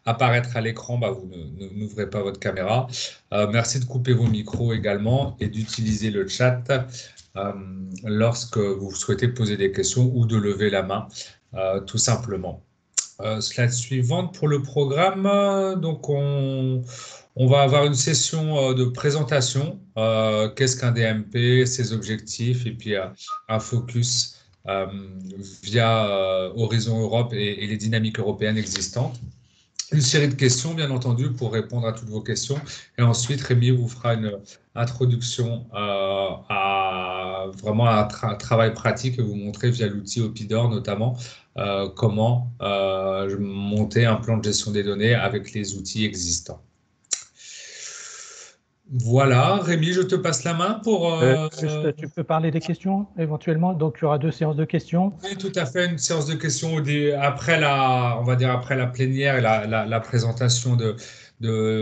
apparaître à l'écran, vous n'ouvrez pas votre caméra. Merci de couper vos micros également et d'utiliser le chat lorsque vous souhaitez poser des questions ou de lever la main, tout simplement. Slide suivante pour le programme. Donc, on va avoir une session de présentation. Qu'est-ce qu'un DMP, ses objectifs, et puis un focus via Horizon Europe et les dynamiques européennes existantes. Une série de questions, bien entendu, pour répondre à toutes vos questions. Et ensuite, Rémi vous fera une introduction à vraiment un travail pratique et vous montrer via l'outil Opidor notamment comment monter un plan de gestion des données avec les outils existants. Voilà, Rémi, je te passe la main pour… Juste, tu peux parler des questions éventuellement. Donc, il y aura 2 séances de questions. Oui, tout à fait, une séance de questions après on va dire après la plénière et la présentation de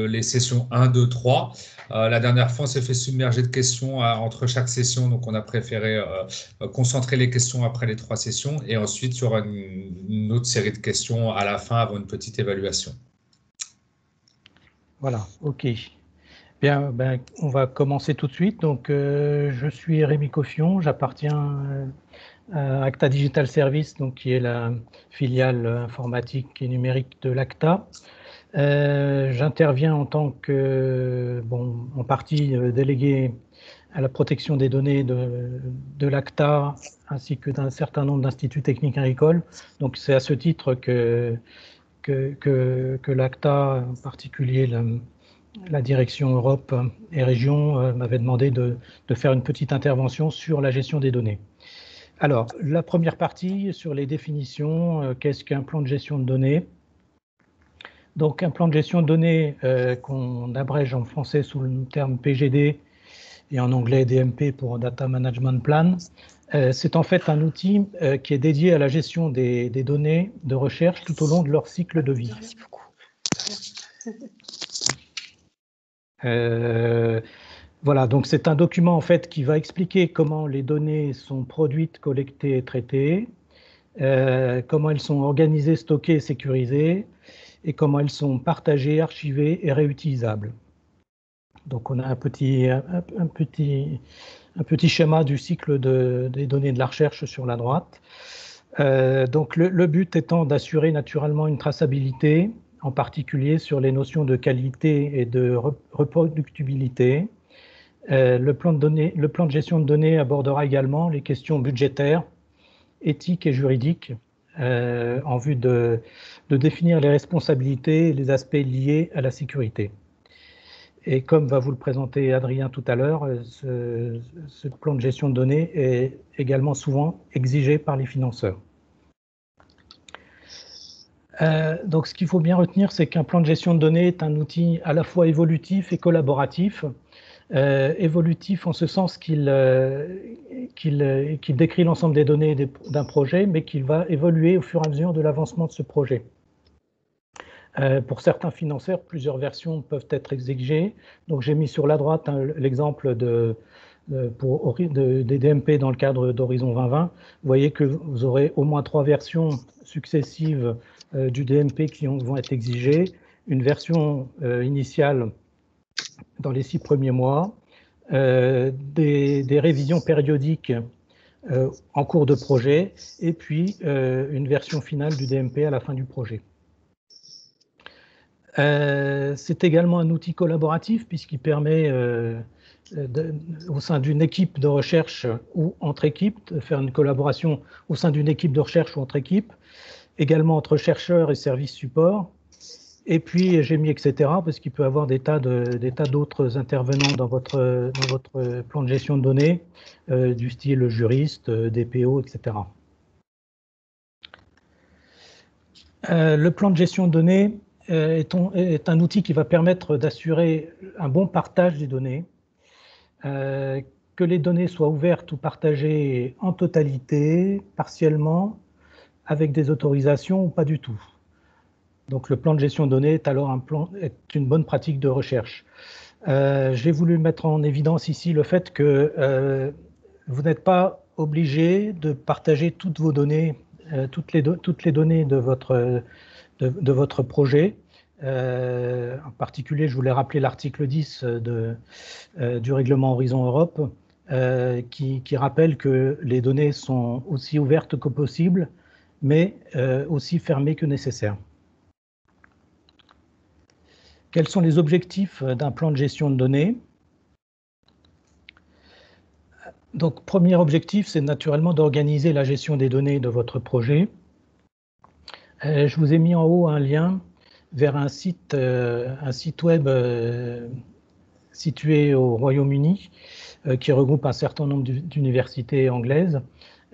les sessions 1, 2, 3. La dernière fois, on s'est fait submerger de questions entre chaque session, donc on a préféré concentrer les questions après les 3 sessions et ensuite il y aura une autre série de questions à la fin avant une petite évaluation. Voilà, ok. Bien, on va commencer tout de suite. Donc, je suis Rémi Coffion, j'appartiens à Acta Digital Service, donc, qui est la filiale informatique et numérique de l'Acta. J'interviens en tant que, en partie délégué à la protection des données de l'Acta, ainsi que d'un certain nombre d'instituts techniques agricoles. Donc, c'est à ce titre que l'Acta, en particulier la direction Europe et Région, m'avait demandé de faire une petite intervention sur la gestion des données. Alors, la première partie sur les définitions, qu'est-ce qu'un plan de gestion de données? Donc, un plan de gestion de données qu'on abrège en français sous le terme PGD et en anglais DMP pour Data Management Plan, c'est en fait un outil qui est dédié à la gestion des données de recherche tout au long de leur cycle de vie. Merci beaucoup. Voilà, donc c'est un document en fait qui va expliquer comment les données sont produites, collectées et traitées, comment elles sont organisées, stockées et sécurisées, et comment elles sont partagées, archivées et réutilisables. Donc on a un petit schéma du cycle des données de la recherche sur la droite. Donc le but étant d'assurer naturellement une traçabilité, en particulier sur les notions de qualité et de reproductibilité. Le plan de gestion de données abordera également les questions budgétaires, éthiques et juridiques, en vue de définir les responsabilités et les aspects liés à la sécurité. Et comme va vous le présenter Adrien tout à l'heure, ce plan de gestion de données est également souvent exigé par les financeurs. Donc ce qu'il faut bien retenir, c'est qu'un plan de gestion de données est un outil à la fois évolutif et collaboratif. Évolutif en ce sens qu'il décrit l'ensemble des données d'un projet, mais qu'il va évoluer au fur et à mesure de l'avancement de ce projet. Pour certains financeurs, plusieurs versions peuvent être exigées. Donc j'ai mis sur la droite l'exemple des DMP dans le cadre d'Horizon 2020. Vous voyez que vous aurez au moins 3 versions successives du DMP qui vont être exigées. Une version initiale dans les 6 premiers mois, des révisions périodiques en cours de projet, et puis une version finale du DMP à la fin du projet. C'est également un outil collaboratif puisqu'il permet au sein d'une équipe de recherche ou entre équipes de faire une collaboration au sein d'une équipe de recherche ou entre équipes, également entre chercheurs et services support. Et puis j'ai mis etc. parce qu'il peut y avoir des tas d'autres intervenants dans votre plan de gestion de données, du style juriste, DPO, etc. Le plan de gestion de données est un outil qui va permettre d'assurer un bon partage des données, que les données soient ouvertes ou partagées en totalité, partiellement, avec des autorisations ou pas du tout. Donc le plan de gestion de données est alors une bonne pratique de recherche. J'ai voulu mettre en évidence ici le fait que vous n'êtes pas obligé de partager toutes vos données, toutes les données de votre projet. En particulier, je voulais rappeler l'article 10 du règlement Horizon Europe, qui rappelle que les données sont aussi ouvertes que possible, mais aussi fermées que nécessaire. Quels sont les objectifs d'un plan de gestion de données? Donc, premier objectif, c'est naturellement d'organiser la gestion des données de votre projet. Je vous ai mis en haut un lien vers un site web situé au Royaume-Uni, qui regroupe un certain nombre d'universités anglaises,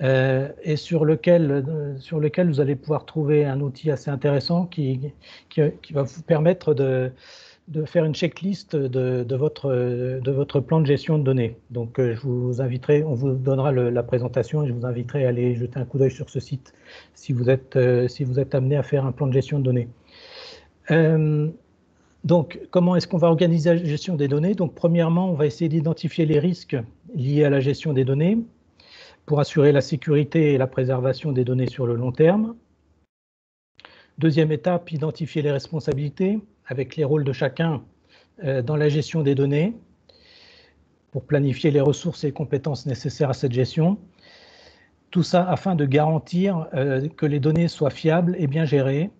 et sur lequel vous allez pouvoir trouver un outil assez intéressant qui va vous permettre de faire une checklist de votre plan de gestion de données. Donc, je vous inviterai, on vous donnera la présentation et je vous inviterai à aller jeter un coup d'œil sur ce site si vous êtes amené à faire un plan de gestion de données. Donc, comment est-ce qu'on va organiser la gestion des données? Donc, premièrement, on va essayer d'identifier les risques liés à la gestion des données pour assurer la sécurité et la préservation des données sur le long terme. Deuxième étape, identifier les responsabilités avec les rôles de chacun dans la gestion des données pour planifier les ressources et les compétences nécessaires à cette gestion. Tout ça afin de garantir que les données soient fiables et bien gérées,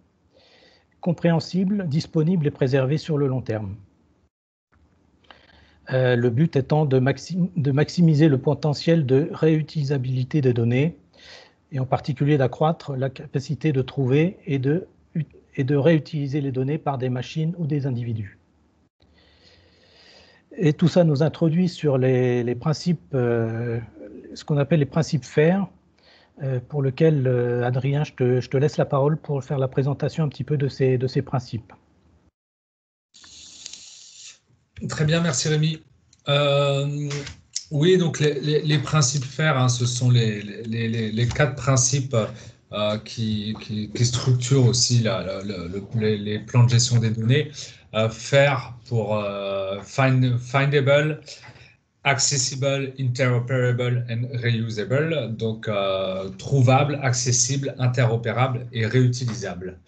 compréhensibles, disponibles et préservées sur le long terme. Le but étant de maximiser le potentiel de réutilisabilité des données et en particulier d'accroître la capacité de trouver et de réutiliser les données par des machines ou des individus. Et tout ça nous introduit sur les principes, ce qu'on appelle les principes FAIR, pour lequel, Adrien, je te laisse la parole pour faire la présentation un petit peu de ces principes. Très bien, merci Rémi. Oui, donc les principes FAIR, hein, ce sont les 4 principes qui structurent aussi les plans de gestion des données. FAIR pour Findable, Accessible, Interoperable and Reusable, donc trouvable, accessible, interopérable et réutilisable.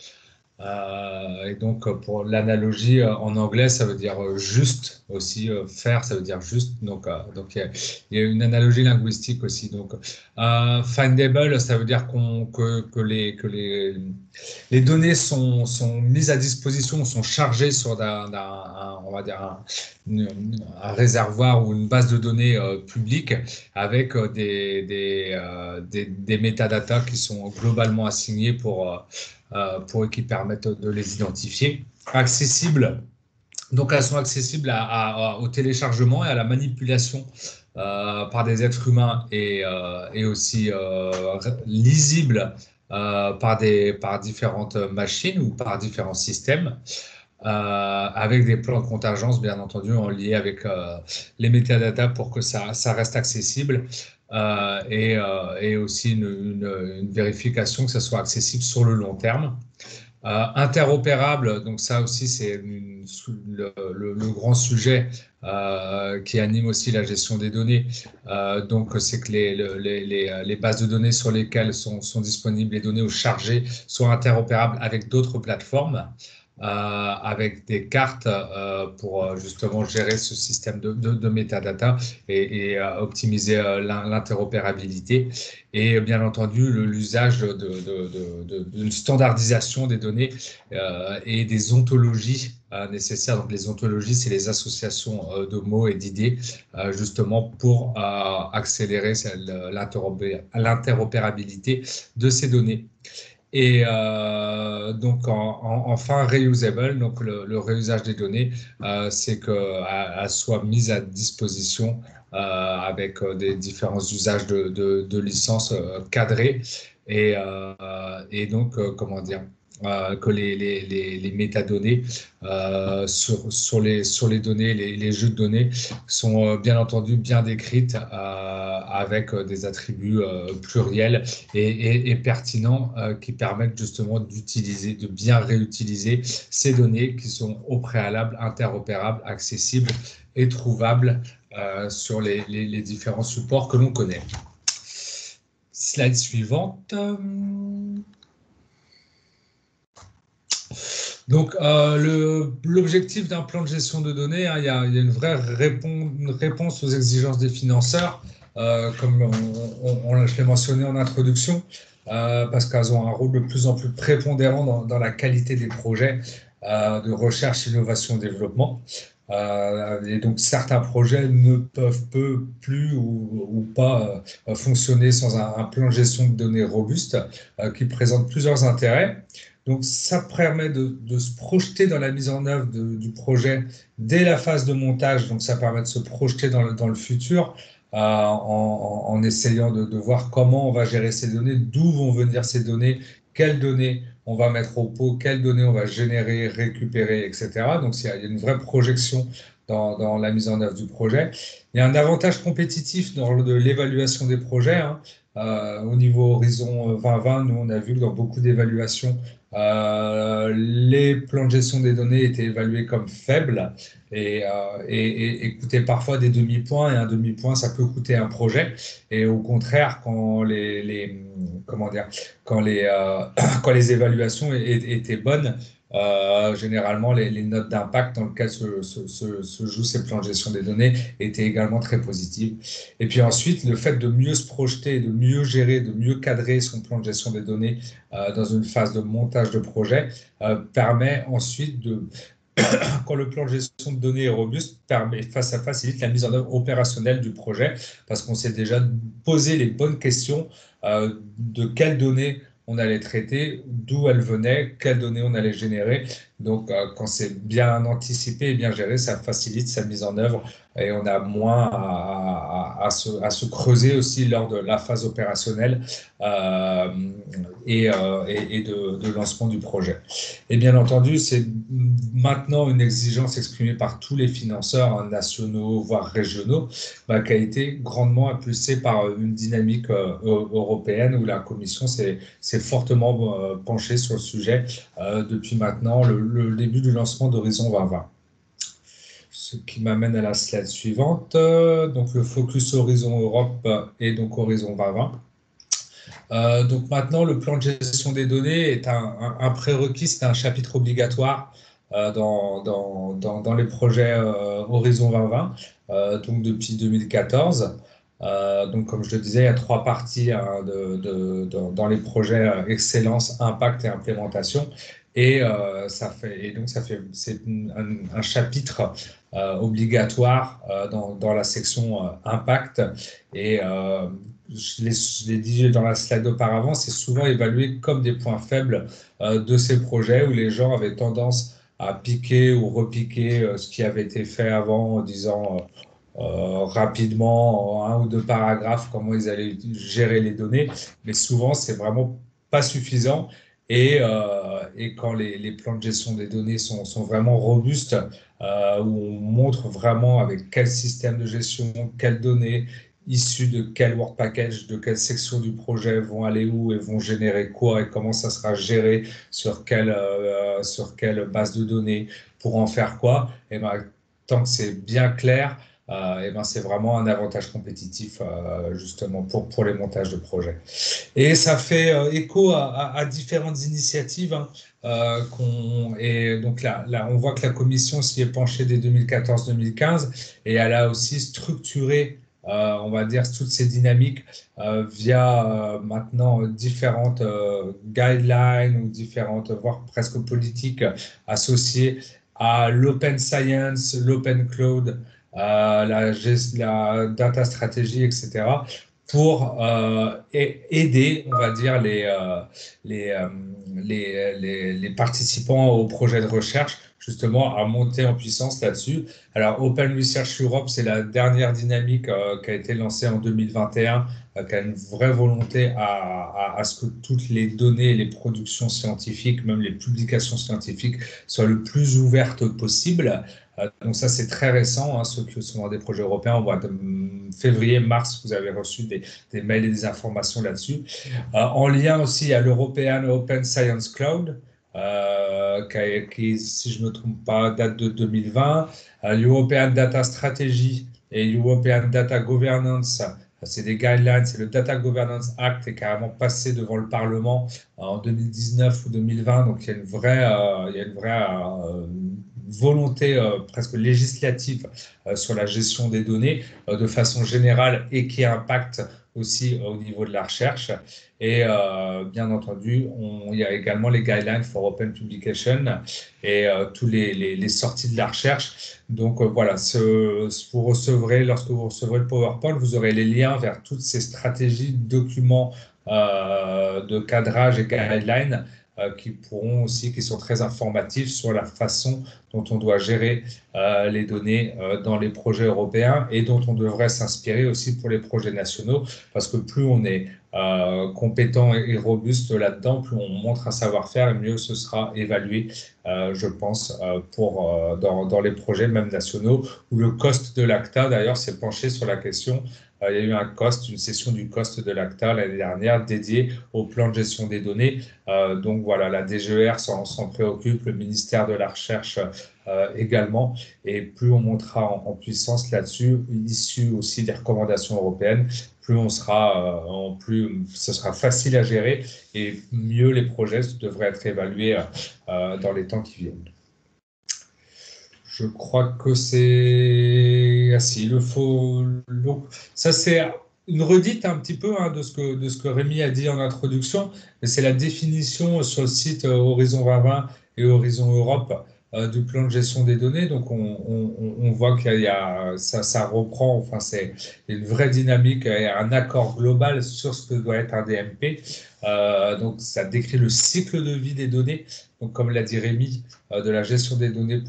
Et donc, pour l'analogie en anglais, ça veut dire juste aussi. Faire, ça veut dire juste. Donc il y a une analogie linguistique aussi. Donc, findable, ça veut dire que les données sont mises à disposition, sont chargées sur on va dire un réservoir ou une base de données publique avec des métadatas qui sont globalement assignés pour qui permettent de les identifier. Accessibles, donc elles sont accessibles au téléchargement et à la manipulation par des êtres humains et aussi lisibles par différentes machines ou par différents systèmes. Avec des plans de contingence, bien entendu, en lien avec les métadatas pour que ça reste accessible. Et aussi une vérification que ça soit accessible sur le long terme. Interopérable, donc ça aussi c'est le grand sujet qui anime aussi la gestion des données. Donc c'est que les bases de données sur lesquelles sont disponibles les données ou chargées soient interopérables avec d'autres plateformes. Avec des cartes pour justement gérer ce système de métadata et optimiser l'interopérabilité. Et bien entendu, l'usage d'une standardisation des données et des ontologies nécessaires. Donc les ontologies, c'est les associations de mots et d'idées, justement pour accélérer l'interopérabilité de ces données. Et donc enfin reusable, donc le réusage des données, c'est qu'elles soient mises à disposition avec des différents usages de licences cadrées et donc comment dire, que les métadonnées sur les données, les jeux de données sont bien entendu bien décrites avec des attributs pluriels et pertinents qui permettent justement de bien réutiliser ces données qui sont au préalable interopérables, accessibles et trouvables sur les différents supports que l'on connaît. Slide suivante. Donc, l'objectif d'un plan de gestion de données, hein, il y a une vraie réponse aux exigences des financeurs, comme je l'ai mentionné en introduction, parce qu'elles ont un rôle de plus en plus prépondérant dans la qualité des projets de recherche, innovation, développement. Et donc, certains projets ne peuvent plus ou pas fonctionner sans un plan de gestion de données robuste qui présente plusieurs intérêts. Donc, ça permet de se projeter dans la mise en œuvre du projet dès la phase de montage. Donc, ça permet de se projeter dans le futur en essayant de voir comment on va gérer ces données, d'où vont venir ces données, quelles données on va mettre au pot, quelles données on va générer, récupérer, etc. Donc, il y a une vraie projection dans la mise en œuvre du projet. Il y a un avantage compétitif dans l'évaluation des projets, hein. Au niveau Horizon 2020, nous, on a vu que dans beaucoup d'évaluations, les plans de gestion des données étaient évalués comme faibles et coûtaient parfois des demi-points. Et un demi-point, ça peut coûter un projet. Et au contraire, comment dire, quand les évaluations étaient bonnes, généralement, les notes d'impact dans lesquelles se jouent ces plans de gestion des données étaient également très positives. Et puis ensuite, le fait de mieux se projeter, de mieux gérer, de mieux cadrer son plan de gestion des données dans une phase de montage de projet permet ensuite quand le plan de gestion de données est robuste, ça facilite la mise en œuvre opérationnelle du projet parce qu'on s'est déjà posé les bonnes questions de quelles données on allait traiter, d'où elles venaient, quelles données on allait générer. Donc, quand c'est bien anticipé et bien géré, ça facilite sa mise en œuvre et on a moins à se creuser aussi lors de la phase opérationnelle et de lancement du projet. Et bien entendu, c'est maintenant une exigence exprimée par tous les financeurs nationaux, voire régionaux, qui a été grandement impulsée par une dynamique européenne où la Commission s'est fortement penchée sur le sujet depuis maintenant le début du lancement d'Horizon 2020. Ce qui m'amène à la slide suivante. Donc le focus Horizon Europe et donc Horizon 2020. Donc maintenant, le plan de gestion des données est un prérequis, c'est un chapitre obligatoire dans les projets Horizon 2020, donc depuis 2014. Donc comme je le disais, il y a trois parties hein, dans les projets excellence, impact et implémentation. Et c'est un chapitre obligatoire dans la section impact. Et je l'ai dit dans la slide auparavant, c'est souvent évalué comme des points faibles de ces projets où les gens avaient tendance à piquer ou repiquer ce qui avait été fait avant en disant rapidement en un ou deux paragraphes comment ils allaient gérer les données. Mais souvent, c'est vraiment pas suffisant. Et quand les plans de gestion des données sont vraiment robustes, où on montre vraiment avec quel système de gestion, quelles données, issus de quel work package, de quelle section du projet vont aller où et vont générer quoi et comment ça sera géré, sur quelle base de données, pour en faire quoi. Et ben, tant que c'est bien clair, et ben, c'est vraiment un avantage compétitif justement pour les montages de projets. Et ça fait écho à différentes initiatives. Hein, et donc là, on voit que la commission s'y est penchée dès 2014-2015 et elle a aussi structuré, on va dire, toutes ces dynamiques via maintenant différentes guidelines ou différentes, voire presque politiques associées à l'open science, l'open cloud, la data stratégie, etc., pour aider, on va dire, les, euh, les participants au projet de recherche justement à monter en puissance là-dessus. Alors, Open Research Europe, c'est la dernière dynamique qui a été lancée en 2021, qui a une vraie volonté à ce que toutes les données, les productions scientifiques, même les publications scientifiques, soient le plus ouvertes possible. Donc ça, c'est très récent, hein, ceux qui sont dans des projets européens. Au mois de février, mars, vous avez reçu des mails et des informations là-dessus. En lien aussi à l'European Open Science Cloud, qui, si je ne me trompe pas, date de 2020. L'European Data Strategy et l'European Data Governance, c'est des guidelines, c'est le Data Governance Act qui est carrément passé devant le Parlement en 2019 ou 2020, donc il y a une vraie volonté presque législative sur la gestion des données de façon générale et qui impacte aussi au niveau de la recherche. Et bien entendu, il y a également les Guidelines for Open Publication et tous les sorties de la recherche. Donc voilà, lorsque vous recevrez le PowerPoint, vous aurez les liens vers toutes ces stratégies, documents de cadrage et guidelines qui sont très informatifs sur la façon dont on doit gérer les données dans les projets européens et dont on devrait s'inspirer aussi pour les projets nationaux, parce que plus on est compétent et robuste là-dedans, plus on montre un savoir-faire et mieux ce sera évalué, je pense, dans les projets même nationaux, où le cost de l'ACTA, d'ailleurs, s'est penché sur la question. Il y a eu une session du cost de l'ACTA l'année dernière dédiée au plan de gestion des données. Donc voilà, la DGER s'en préoccupe, le ministère de la Recherche également, et plus on montera en puissance là-dessus, issu aussi des recommandations européennes, plus ce sera facile à gérer et mieux les projets devraient être évalués dans les temps qui viennent. Je crois que c'est ainsi. Ça, c'est une redite un petit peu de ce que Rémi a dit en introduction, mais c'est la définition sur le site Horizon 2020 et Horizon Europe du plan de gestion des données. Donc, on voit ça reprend, enfin, c'est une vraie dynamique et un accord global sur ce que doit être un DMP. Donc, ça décrit le cycle de vie des données. Donc, comme l'a dit Rémi, de la gestion des données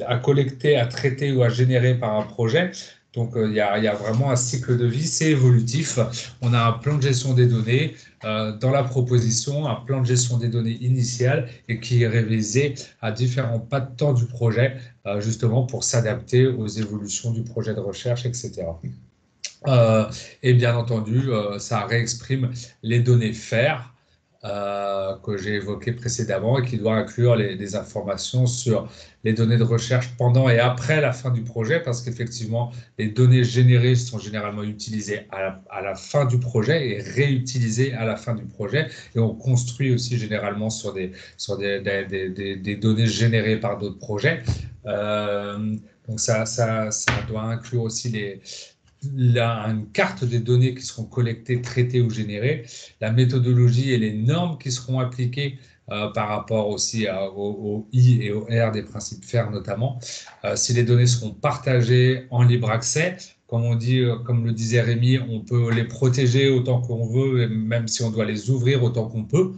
à collecter, à traiter ou à générer par un projet. Donc, il y a vraiment un cycle de vie, c'est évolutif. On a un plan de gestion des données dans la proposition, un plan de gestion des données initial et qui est révisé à différents pas de temps du projet, justement pour s'adapter aux évolutions du projet de recherche, etc. Et bien entendu, ça réexprime les données FAIR que j'ai évoquées précédemment et qui doit inclure des informations sur les données de recherche pendant et après la fin du projet, parce qu'effectivement, les données générées sont généralement utilisées à la fin du projet et réutilisées à la fin du projet. Et on construit aussi généralement sur des données générées par d'autres projets. Donc ça doit inclure aussi une carte des données qui seront collectées, traitées ou générées, la méthodologie et les normes qui seront appliquées par rapport aussi au I et au R des principes FAIR notamment. Si les données seront partagées en libre accès, comme le disait Rémi, on peut les protéger autant qu'on veut, et même si on doit les ouvrir autant qu'on peut.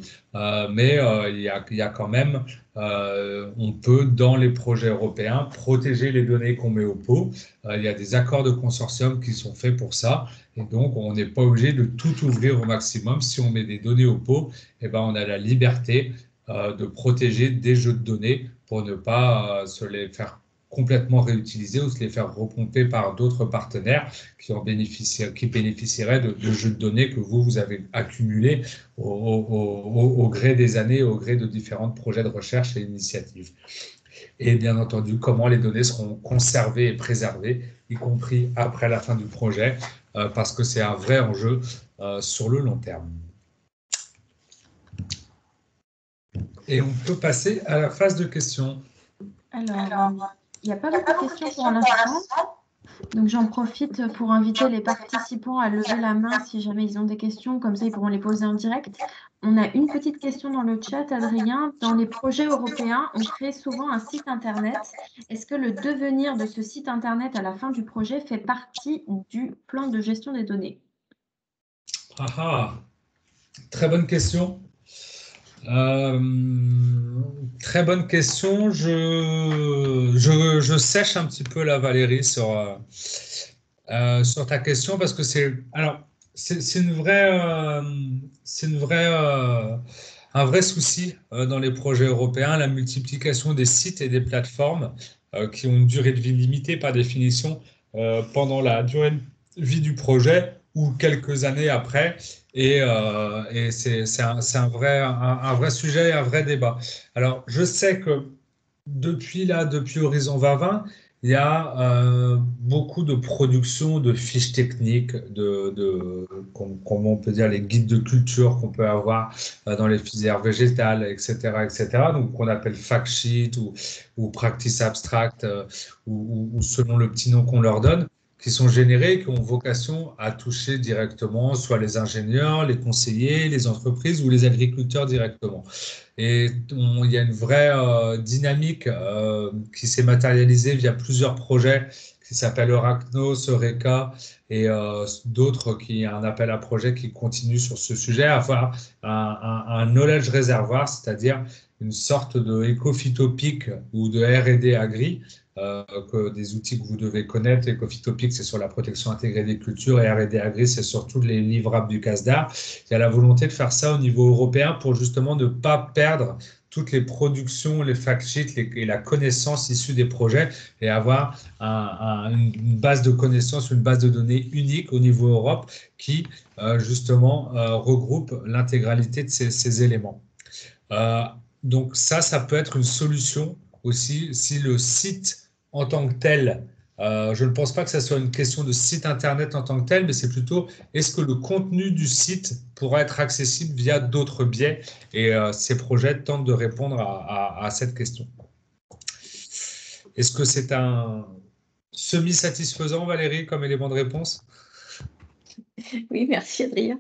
Mais il y a quand même, on peut, dans les projets européens, protéger les données qu'on met au pot. Il y a des accords de consortium qui sont faits pour ça. Et donc, on n'est pas obligé de tout ouvrir au maximum. Si on met des données au pot, eh ben, on a la liberté de protéger des jeux de données pour ne pas se les faire complètement réutilisés ou se les faire repomper par d'autres partenaires qui bénéficieraient de jeux de données que vous avez accumulés au gré des années, au gré de différents projets de recherche et initiatives. Et bien entendu, comment les données seront conservées et préservées, y compris après la fin du projet, parce que c'est un vrai enjeu sur le long terme. Et on peut passer à la phase de questions. Alors, il n'y a pas beaucoup de questions pour l'instant. Donc, j'en profite pour inviter les participants à lever la main si jamais ils ont des questions. Comme ça, ils pourront les poser en direct. On a une petite question dans le chat, Adrien. Dans les projets européens, on crée souvent un site Internet. Est-ce que le devenir de ce site Internet à la fin du projet fait partie du plan de gestion des données? Très bonne question. Très bonne question. Je sèche un petit peu là, Valérie, sur ta question, parce que c'est un vrai souci dans les projets européens, la multiplication des sites et des plateformes qui ont une durée de vie limitée par définition pendant la durée de vie du projet ou quelques années après. Et c'est un vrai sujet, un vrai débat. Alors, je sais que depuis Horizon 2020, il y a beaucoup de production de fiches techniques, comment on peut dire, les guides de culture qu'on peut avoir dans les filières végétales, etc., etc., donc qu'on appelle fact sheet ou practice abstract, ou selon le petit nom qu'on leur donne, qui sont générés et qui ont vocation à toucher directement soit les ingénieurs, les conseillers, les entreprises ou les agriculteurs directement. Et il y a une vraie dynamique qui s'est matérialisée via plusieurs projets qui s'appellent Eurachnos, Eureka et d'autres qui un appel à projet qui continue sur ce sujet, à avoir un knowledge réservoir, c'est-à-dire une sorte de éco-phytopic ou de R&D agri, des outils que vous devez connaître. Éco-phytopic, c'est sur la protection intégrée des cultures et R&D agri, c'est sur tous les livrables du CASDAR. Il y a la volonté de faire ça au niveau européen pour justement ne pas perdre toutes les productions, les fact sheets et la connaissance issue des projets et avoir une base de connaissances, une base de données unique au niveau Europe qui justement regroupe l'intégralité de ces éléments. Donc ça peut être une solution aussi si le site en tant que tel, je ne pense pas que ça soit une question de site internet en tant que tel, mais c'est plutôt est-ce que le contenu du site pourra être accessible via d'autres biais, et ces projets tentent de répondre à cette question. Est-ce que c'est un semi-satisfaisant, Valérie, comme élément de réponse? Oui, merci Adrien.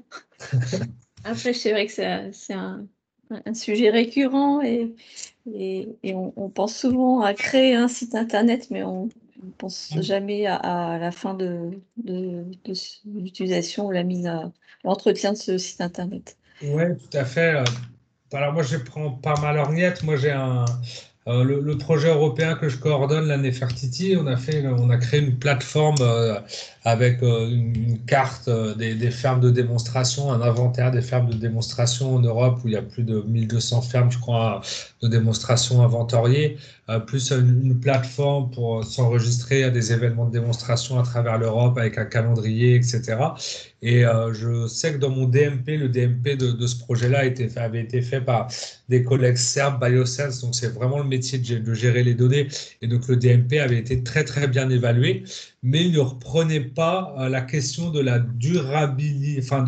Après, c'est vrai que c'est un sujet récurrent et on pense souvent à créer un site internet, mais on ne pense jamais à la fin de l'utilisation ou l'entretien de ce site internet. Oui, tout à fait. Alors moi, je prends pas ma lorgnette. Moi, j'ai le projet européen que je coordonne, la Nefertiti. On a créé une plateforme avec une carte des fermes de démonstration, un inventaire des fermes de démonstration en Europe où il y a plus de 1200 fermes, je crois, de démonstration inventoriées, plus une plateforme pour s'enregistrer à des événements de démonstration à travers l'Europe avec un calendrier, etc. Et je sais que dans mon DMP, le DMP de ce projet-là avait été fait par des collègues serbes, Biosense, donc c'est vraiment le métier de gérer les données. Et donc le DMP avait été très très bien évalué, mais il ne reprenait pas la question de la durabilité, enfin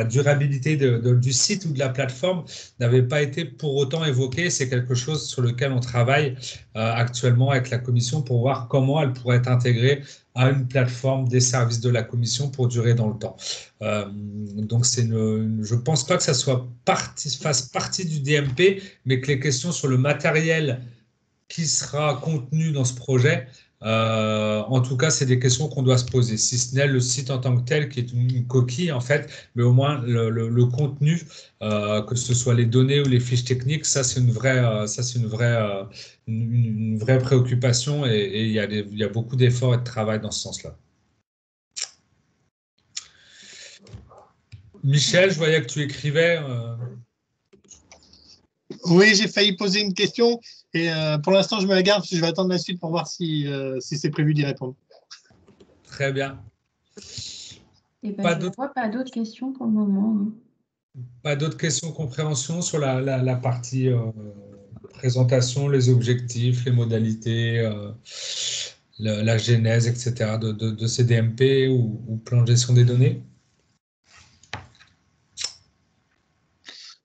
durabilité du site ou de la plateforme n'avait pas été pour autant évoqué. C'est quelque chose sur lequel on travaille actuellement avec la Commission pour voir comment elle pourrait être intégrée à une plateforme des services de la Commission pour durer dans le temps. Donc je ne pense pas que ça fasse partie du DMP, mais que les questions sur le matériel qui sera contenu dans ce projet, en tout cas, c'est des questions qu'on doit se poser. Si ce n'est le site en tant que tel, qui est une coquille, en fait, mais au moins le contenu, que ce soit les données ou les fiches techniques, ça, c'est une vraie préoccupation et il y a beaucoup d'efforts et de travail dans ce sens-là. Michel, je voyais que tu écrivais. Oui, j'ai failli poser une question et pour l'instant, je me la garde parce que je vais attendre la suite pour voir si c'est prévu d'y répondre. Très bien. Je ne vois pas d'autres questions pour le moment. Pas d'autres questions compréhension sur la partie présentation, les objectifs, les modalités, la genèse, etc. de ces DMP ou plan de gestion des données?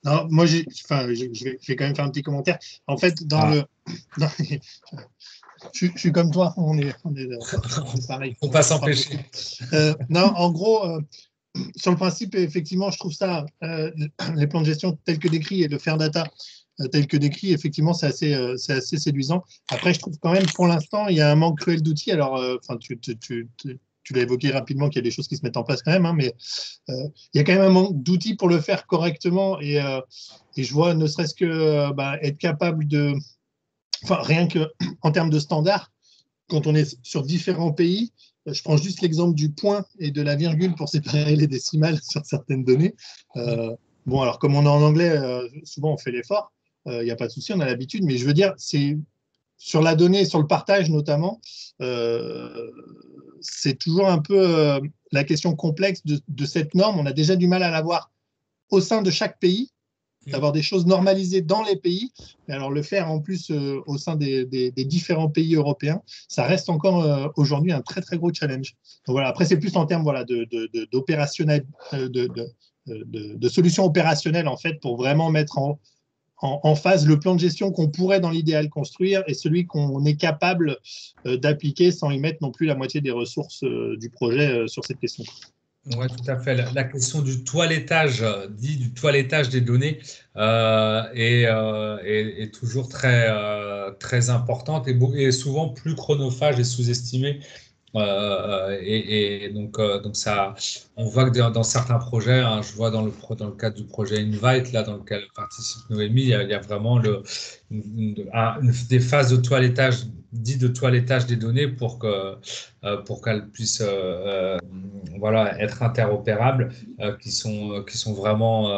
Non, moi, je vais quand même faire un petit commentaire. En fait, je suis comme toi, on est pareil. On ne peut pas s'empêcher. Non, en gros, sur le principe, effectivement, je trouve ça, les plans de gestion tels que décrits et le faire data tel que décrit, effectivement, c'est assez séduisant. Après, je trouve quand même, pour l'instant, il y a un manque cruel d'outils. Alors, tu l'as évoqué rapidement qu'il y a des choses qui se mettent en place quand même, hein, mais il y a quand même un manque d'outils pour le faire correctement. Et je vois, ne serait-ce que être capable de, rien qu'en termes de standards, quand on est sur différents pays, je prends juste l'exemple du point et de la virgule pour séparer les décimales sur certaines données. Bon, alors comme on est en anglais, souvent on fait l'effort, il n'y a pas de souci, on a l'habitude, mais je veux dire, c'est sur la donnée, sur le partage notamment, c'est toujours un peu la question complexe de cette norme. On a déjà du mal à l'avoir au sein de chaque pays. d'avoir des choses normalisées dans les pays, mais alors le faire en plus au sein des différents pays européens, ça reste encore aujourd'hui un très très gros challenge. Donc voilà, après c'est plus en termes voilà, d'opérationnel, de solutions opérationnelles en fait pour vraiment mettre en phase le plan de gestion qu'on pourrait dans l'idéal construire et celui qu'on est capable d'appliquer sans y mettre non plus la moitié des ressources du projet sur cette question. Oui, tout à fait. La question du toilettage, dit du toilettage des données, est toujours très importante et souvent plus chronophage et sous-estimée. Donc ça, on voit que dans certains projets, hein, je vois dans le cadre du projet Invite, là, dans lequel participe Noémie, il y a vraiment des phases de toilettage, dit de toilettage des données pour qu'elles puissent voilà, être interopérables, qui sont vraiment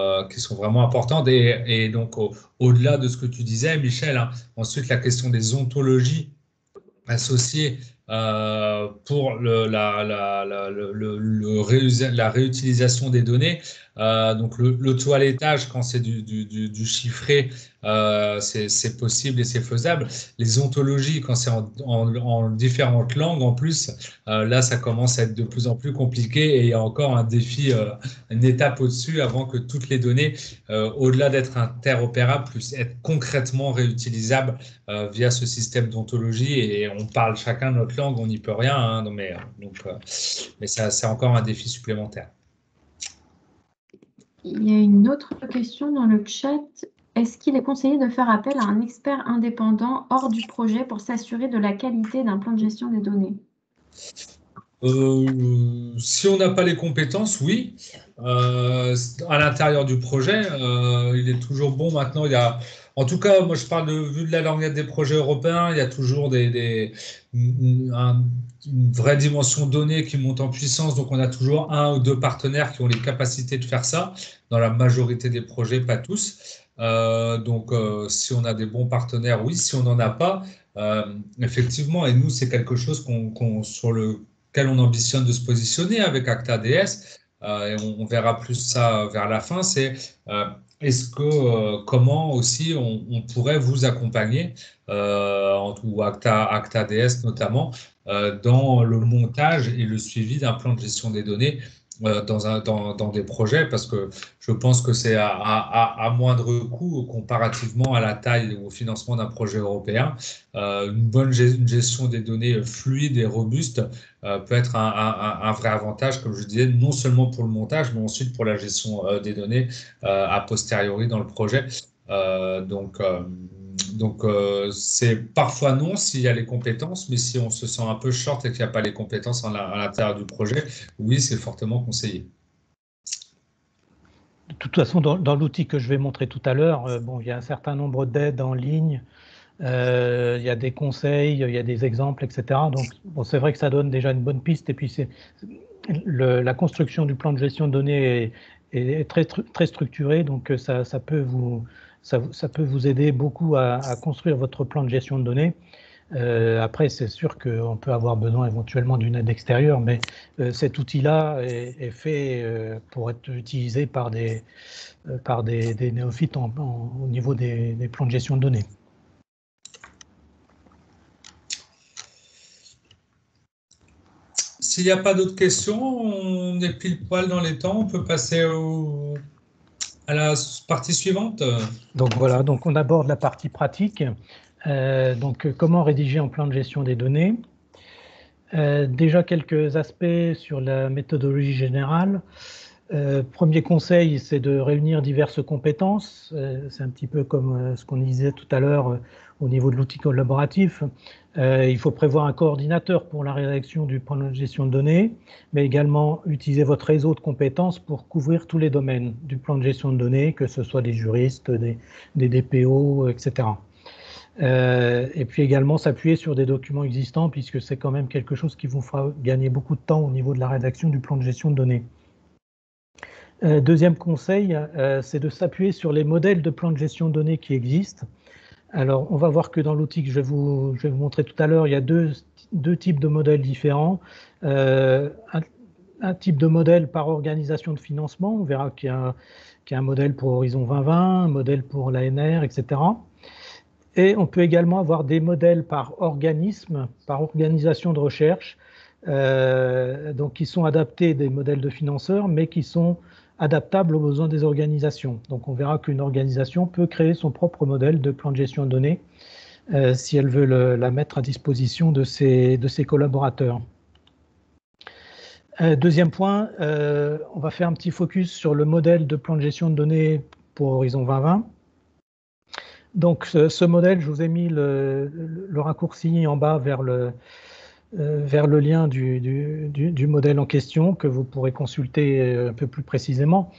importantes. Et donc, au-delà de ce que tu disais, Michel, hein, ensuite, la question des ontologies associées pour la réutilisation des données. Donc le toilettage, quand c'est du chiffré, c'est possible et c'est faisable. Les ontologies, quand c'est en différentes langues en plus, là ça commence à être de plus en plus compliqué et il y a encore un défi, une étape au-dessus avant que toutes les données, au-delà d'être interopérables, puissent être concrètement réutilisables via ce système d'ontologie. Et on parle chacun notre langue, on n'y peut rien, hein, mais ça, c'est encore un défi supplémentaire. Il y a une autre question dans le chat. Est-ce qu'il est conseillé de faire appel à un expert indépendant hors du projet pour s'assurer de la qualité d'un plan de gestion des données? Si on n'a pas les compétences, oui. À l'intérieur du projet, il est toujours bon maintenant. En tout cas, moi je parle vu de la langue des projets européens, il y a toujours une vraie dimension donnée qui monte en puissance. Donc on a toujours un ou deux partenaires qui ont les capacités de faire ça. Dans la majorité des projets, pas tous. Donc si on a des bons partenaires, oui. Si on n'en a pas, effectivement, et nous c'est quelque chose sur lequel on ambitionne de se positionner avec ActaDS, et on verra plus ça vers la fin, c'est comment aussi on pourrait vous accompagner, ou ActaDS notamment, dans le montage et le suivi d'un plan de gestion des données dans des projets, parce que je pense que c'est à moindre coût comparativement à la taille ou au financement d'un projet européen. Une bonne gestion des données fluide et robuste peut être un vrai avantage, comme je disais, non seulement pour le montage, mais ensuite pour la gestion des données a posteriori dans le projet. Donc, c'est parfois non s'il y a les compétences, mais si on se sent un peu short et qu'il n'y a pas les compétences à l'intérieur du projet, oui, c'est fortement conseillé. De toute façon, dans l'outil que je vais montrer tout à l'heure, il y a un certain nombre d'aides en ligne, il y a des conseils, il y a des exemples, etc. Donc, c'est vrai que ça donne déjà une bonne piste. Et puis, la construction du plan de gestion de données est très structurée, donc ça peut vous aider beaucoup à construire votre plan de gestion de données. Après, c'est sûr qu'on peut avoir besoin éventuellement d'une aide extérieure, mais cet outil-là est fait pour être utilisé par des néophytes au niveau des plans de gestion de données. S'il n'y a pas d'autres questions, on est pile poil dans les temps, on peut passer à la partie suivante. Donc voilà, donc on aborde la partie pratique. Donc comment rédiger un plan de gestion des données. Déjà quelques aspects sur la méthodologie générale. Premier conseil, c'est de réunir diverses compétences. C'est un petit peu comme ce qu'on disait tout à l'heure au niveau de l'outil collaboratif. Il faut prévoir un coordinateur pour la rédaction du plan de gestion de données, mais également utiliser votre réseau de compétences pour couvrir tous les domaines du plan de gestion de données, que ce soit des juristes, des DPO, etc. Et puis également s'appuyer sur des documents existants, puisque c'est quand même quelque chose qui vous fera gagner beaucoup de temps au niveau de la rédaction du plan de gestion de données. Deuxième conseil, c'est de s'appuyer sur les modèles de plans de gestion de données qui existent. Alors, on va voir que dans l'outil que je vais vous montrer tout à l'heure, il y a deux types de modèles différents. un type de modèle par organisation de financement. On verra qu'il y a un modèle pour Horizon 2020, un modèle pour l'ANR, etc. Et on peut également avoir des modèles par organisme, par organisation de recherche, donc qui sont adaptés des modèles de financeurs, mais qui sont adaptables aux besoins des organisations. Donc on verra qu'une organisation peut créer son propre modèle de plan de gestion de données si elle veut la mettre à disposition de ses collaborateurs. Deuxième point, on va faire un petit focus sur le modèle de plan de gestion de données pour Horizon 2020. Donc ce modèle, je vous ai mis le raccourci en bas vers le lien du modèle en question que vous pourrez consulter un peu plus précisément.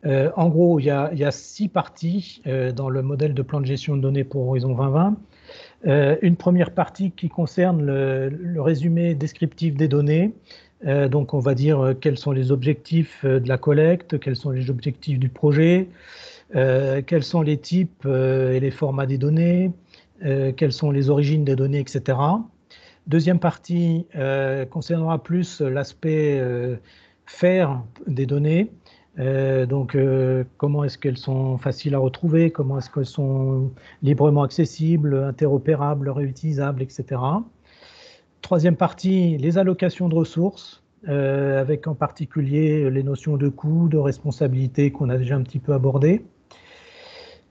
En gros, il y a 6 parties dans le modèle de plan de gestion de données pour Horizon 2020. Une première partie qui concerne le résumé descriptif des données. Donc on va dire quels sont les objectifs de la collecte, quels sont les objectifs du projet, quels sont les types et les formats des données, quelles sont les origines des données, etc. Deuxième partie concernera plus l'aspect faire des données. Donc, comment est-ce qu'elles sont faciles à retrouver, comment est-ce qu'elles sont librement accessibles, interopérables, réutilisables, etc. Troisième partie, les allocations de ressources, avec en particulier les notions de coût, de responsabilité qu'on a déjà un petit peu abordées.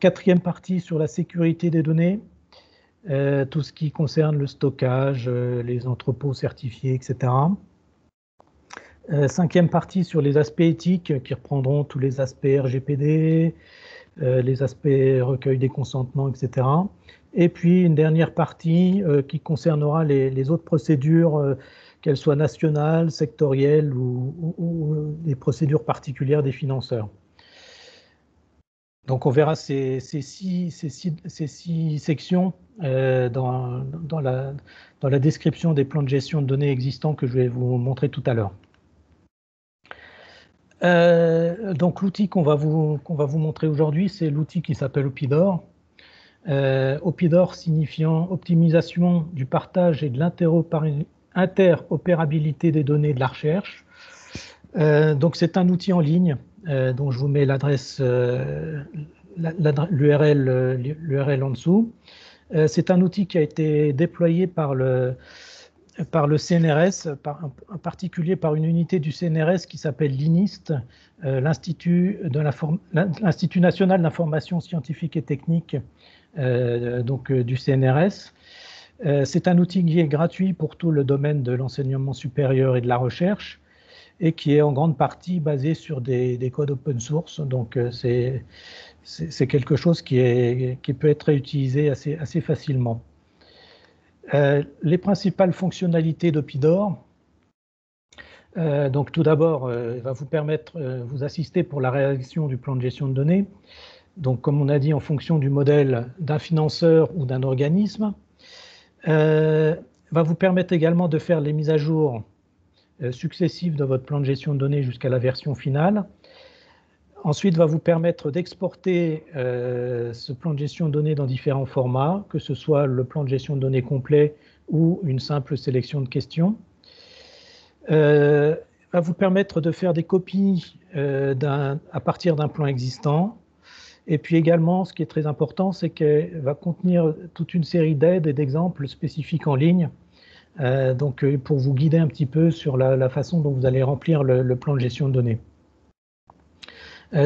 Quatrième partie sur la sécurité des données, tout ce qui concerne le stockage, les entrepôts certifiés, etc. Cinquième partie sur les aspects éthiques qui reprendront tous les aspects RGPD, les aspects recueil des consentements, etc. Et puis une dernière partie qui concernera les autres procédures, qu'elles soient nationales, sectorielles ou des procédures particulières des financeurs. Donc on verra ces six sections dans la description des plans de gestion de données existants que je vais vous montrer tout à l'heure. Donc l'outil qu'on va vous montrer aujourd'hui, c'est l'outil qui s'appelle OPIDOR. OPIDOR signifiant optimisation du partage et de l'interopérabilité des données de la recherche. Donc c'est un outil en ligne dont je vous mets l'adresse, l'URL en dessous. C'est un outil qui a été déployé par le CNRS, en particulier par une unité du CNRS qui s'appelle l'INIST, l'Institut national d'information scientifique et technique du CNRS. C'est un outil qui est gratuit pour tout le domaine de l'enseignement supérieur et de la recherche et qui est en grande partie basé sur des codes open source. Donc c'est quelque chose qui peut être réutilisé assez facilement. Les principales fonctionnalités d'OPIDOR. Donc tout d'abord, va vous permettre, vous assister pour la réalisation du plan de gestion de données. Donc comme on a dit, en fonction du modèle d'un financeur ou d'un organisme. Va vous permettre également de faire les mises à jour successives de votre plan de gestion de données jusqu'à la version finale. Ensuite, va vous permettre d'exporter ce plan de gestion de données dans différents formats, que ce soit le plan de gestion de données complet ou une simple sélection de questions. Va vous permettre de faire des copies à partir d'un plan existant. Et puis également, ce qui est très important, c'est qu'elle va contenir toute une série d'aides et d'exemples spécifiques en ligne, donc pour vous guider un petit peu sur la façon dont vous allez remplir le plan de gestion de données.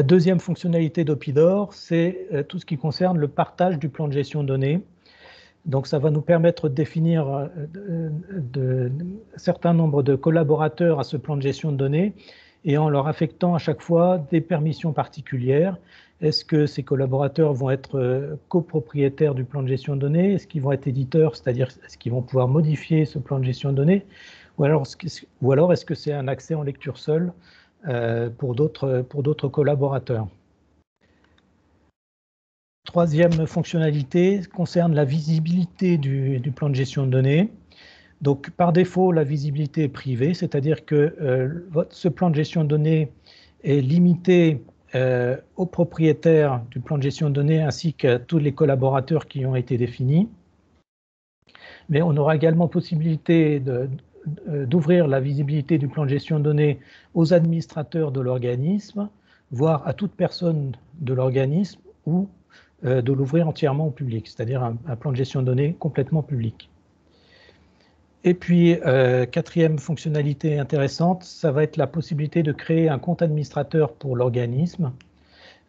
Deuxième fonctionnalité d'OPIDOR, c'est tout ce qui concerne le partage du plan de gestion de données. Donc ça va nous permettre de définir un certain nombre de collaborateurs à ce plan de gestion de données et en leur affectant à chaque fois des permissions particulières. Est-ce que ces collaborateurs vont être copropriétaires du plan de gestion de données? Est-ce qu'ils vont être éditeurs, c'est-à-dire est-ce qu'ils vont pouvoir modifier ce plan de gestion de données? Ou alors est-ce que c'est un accès en lecture seule pour d'autres collaborateurs? Troisième fonctionnalité concerne la visibilité du plan de gestion de données. Donc par défaut, la visibilité est privée, c'est-à-dire que ce plan de gestion de données est limité aux propriétaires du plan de gestion de données ainsi qu'à tous les collaborateurs qui ont été définis. Mais on aura également possibilité d'ouvrir la visibilité du plan de gestion de données aux administrateurs de l'organisme, voire à toute personne de l'organisme, ou de l'ouvrir entièrement au public, c'est-à-dire un plan de gestion de données complètement public. Et puis, quatrième fonctionnalité intéressante, ça va être la possibilité de créer un compte administrateur pour l'organisme.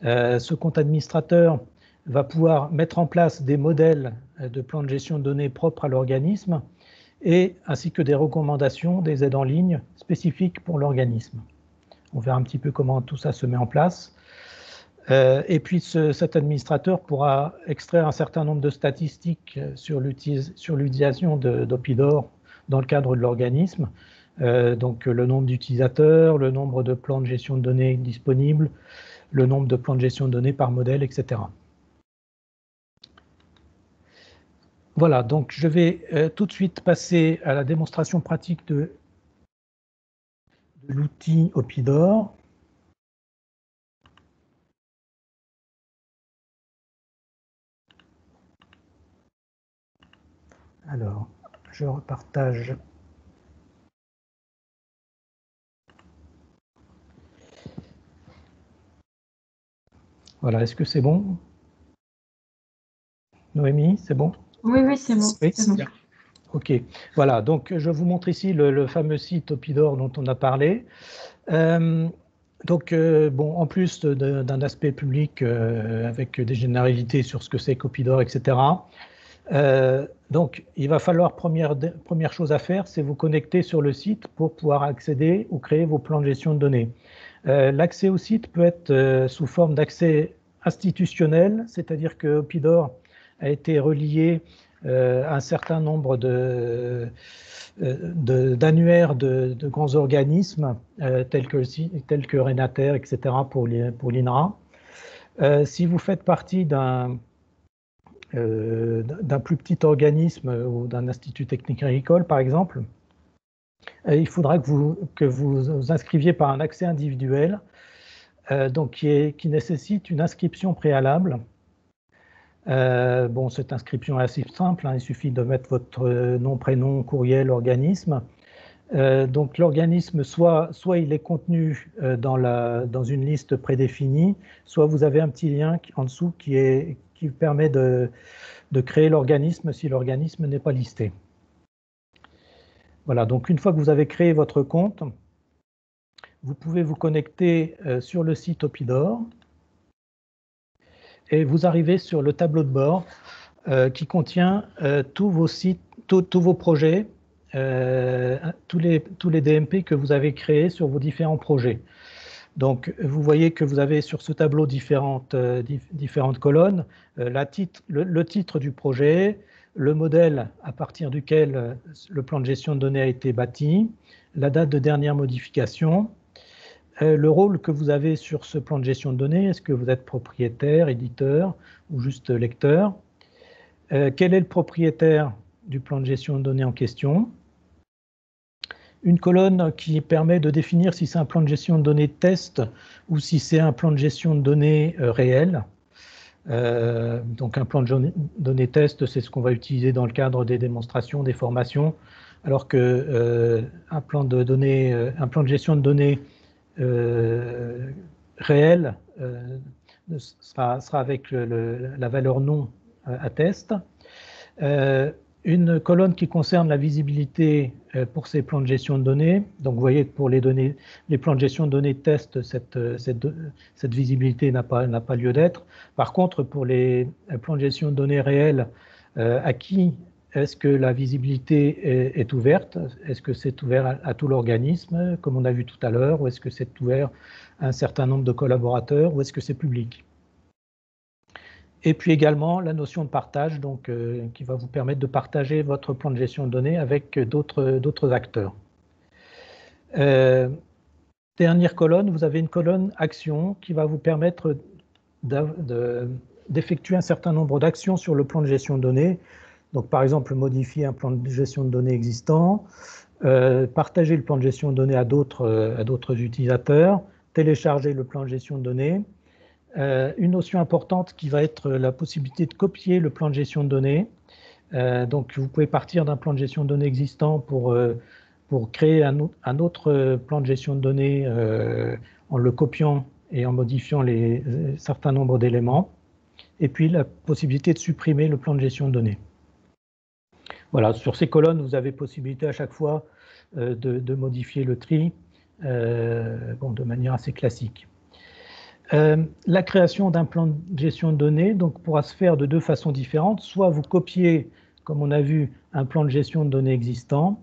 Ce compte administrateur va pouvoir mettre en place des modèles de plan de gestion de données propres à l'organisme, ainsi que des recommandations, des aides en ligne spécifiques pour l'organisme. On verra un petit peu comment tout ça se met en place. Et puis cet administrateur pourra extraire un certain nombre de statistiques sur l'utilisation d'Opidor dans le cadre de l'organisme. Donc le nombre d'utilisateurs, le nombre de plans de gestion de données disponibles, le nombre de plans de gestion de données par modèle, etc. Voilà, donc je vais tout de suite passer à la démonstration pratique de l'outil Opidor. Alors, je repartage. Voilà, est-ce que c'est bon? Noémie, c'est bon? Oui, oui, c'est bon. Oui, c'est bon. Ok, voilà, donc je vous montre ici le fameux site Opidor dont on a parlé. Bon, en plus d'un aspect public avec des généralités sur ce que c'est qu'Opidor, etc. Donc, il va falloir, première chose à faire, c'est vous connecter sur le site pour pouvoir accéder ou créer vos plans de gestion de données. L'accès au site peut être sous forme d'accès institutionnel, c'est-à-dire que Opidor a été relié à un certain nombre d'annuaires de grands organismes tels que Renater, etc. pour l'INRA. Si vous faites partie d'un plus petit organisme ou d'un institut technique agricole, par exemple, il faudra que vous inscriviez par un accès individuel, donc qui nécessite une inscription préalable. Bon, cette inscription est assez simple, hein, il suffit de mettre votre nom, prénom, courriel, organisme. Donc l'organisme, soit il est contenu dans une liste prédéfinie, soit vous avez un petit lien en dessous qui permet de créer l'organisme si l'organisme n'est pas listé. Voilà, donc une fois que vous avez créé votre compte, vous pouvez vous connecter sur le site Opidor et vous arrivez sur le tableau de bord qui contient tous vos projets, tous les DMP que vous avez créés sur vos différents projets. Donc, vous voyez que vous avez sur ce tableau différentes colonnes, le titre du projet, le modèle à partir duquel le plan de gestion de données a été bâti, la date de dernière modification, le rôle que vous avez sur ce plan de gestion de données, est-ce que vous êtes propriétaire, éditeur ou juste lecteur, quel est le propriétaire du plan de gestion de données en question, une colonne qui permet de définir si c'est un plan de gestion de données test ou si c'est un plan de gestion de données réel. Donc un plan de données test, c'est ce qu'on va utiliser dans le cadre des démonstrations, des formations, alors que un plan de gestion de données réel sera avec la valeur non à test. Une colonne qui concerne la visibilité pour ces plans de gestion de données. Donc vous voyez que pour les plans de gestion de données test, cette visibilité n'a pas lieu d'être. Par contre, pour les plans de gestion de données réels, à qui est-ce que la visibilité est ouverte? Est-ce que c'est ouvert à tout l'organisme, comme on a vu tout à l'heure, ou est-ce que c'est ouvert à un certain nombre de collaborateurs, ou est-ce que c'est public? Et puis également la notion de partage, donc, qui va vous permettre de partager votre plan de gestion de données avec d'autres acteurs. Dernière colonne, vous avez une colonne action qui va vous permettre d'effectuer un certain nombre d'actions sur le plan de gestion de données. Donc par exemple, modifier un plan de gestion de données existant, partager le plan de gestion de données à d'autres utilisateurs, télécharger le plan de gestion de données. Une notion importante qui va être la possibilité de copier le plan de gestion de données. Donc vous pouvez partir d'un plan de gestion de données existant pour pour créer un autre plan de gestion de données en le copiant et en modifiant certains nombres d'éléments, et puis la possibilité de supprimer le plan de gestion de données. Voilà, sur ces colonnes, vous avez possibilité à chaque fois de modifier le tri de manière assez classique. La création d'un plan de gestion de données pourra se faire de deux façons différentes. Soit vous copiez, comme on a vu, un plan de gestion de données existant,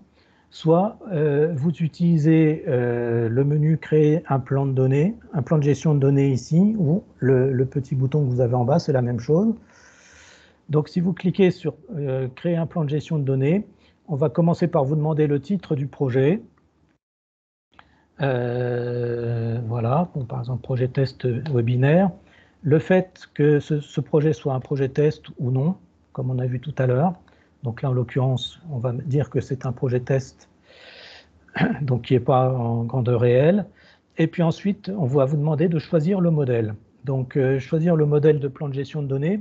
soit vous utilisez le menu « Créer un plan de données », un plan de gestion de données ici, ou le petit bouton que vous avez en bas, c'est la même chose. Donc si vous cliquez sur « Créer un plan de gestion de données », on va commencer par vous demander le titre du projet. Voilà, bon, par exemple, projet test webinaire. Le fait que ce projet soit un projet test ou non, comme on a vu tout à l'heure. Donc là, en l'occurrence, on va dire que c'est un projet test, donc qui n'est pas en grandeur réelle. Et puis ensuite, on va vous demander de choisir le modèle. Donc, choisir le modèle de plan de gestion de données.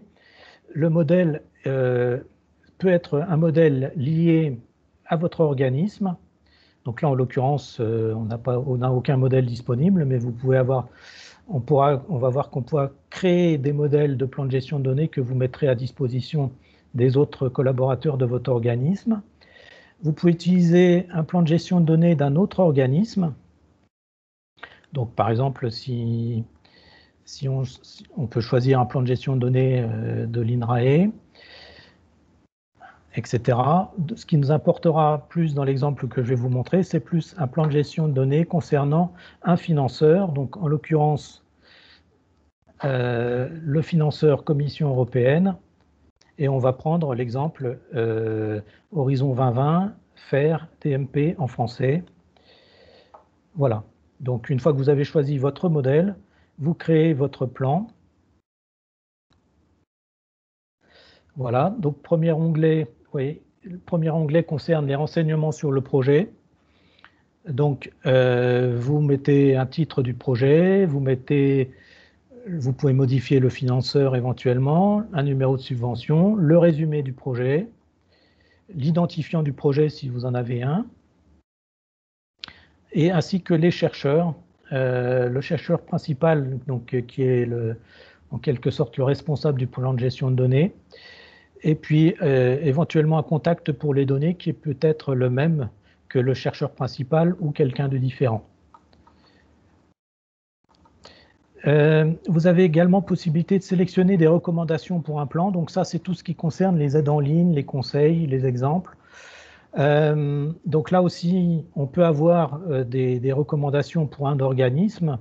Le modèle peut être un modèle lié à votre organisme. Donc là, en l'occurrence, on n'a aucun modèle disponible, mais vous pouvez avoir, on va voir qu'on pourra créer des modèles de plan de gestion de données que vous mettrez à disposition des autres collaborateurs de votre organisme. Vous pouvez utiliser un plan de gestion de données d'un autre organisme. Donc, par exemple, si on peut choisir un plan de gestion de données de l'INRAE, etc. Ce qui nous importera plus dans l'exemple que je vais vous montrer, c'est plus un plan de gestion de données concernant un financeur, donc en l'occurrence le financeur Commission européenne, et on va prendre l'exemple Horizon 2020, FAIR, TMP en français. Voilà, donc une fois que vous avez choisi votre modèle, vous créez votre plan. Voilà, donc premier onglet, vous voyez, le premier onglet concerne les renseignements sur le projet. Donc, vous mettez un titre du projet, vous pouvez modifier le financeur éventuellement, un numéro de subvention, le résumé du projet, l'identifiant du projet si vous en avez un, et ainsi que les chercheurs. Le chercheur principal, donc, qui est en quelque sorte le responsable du plan de gestion de données, et puis éventuellement un contact pour les données qui peut être le même que le chercheur principal ou quelqu'un de différent. Vous avez également possibilité de sélectionner des recommandations pour un plan. Donc ça, c'est tout ce qui concerne les aides en ligne, les conseils, les exemples. Donc là aussi, on peut avoir des recommandations pour un organisme.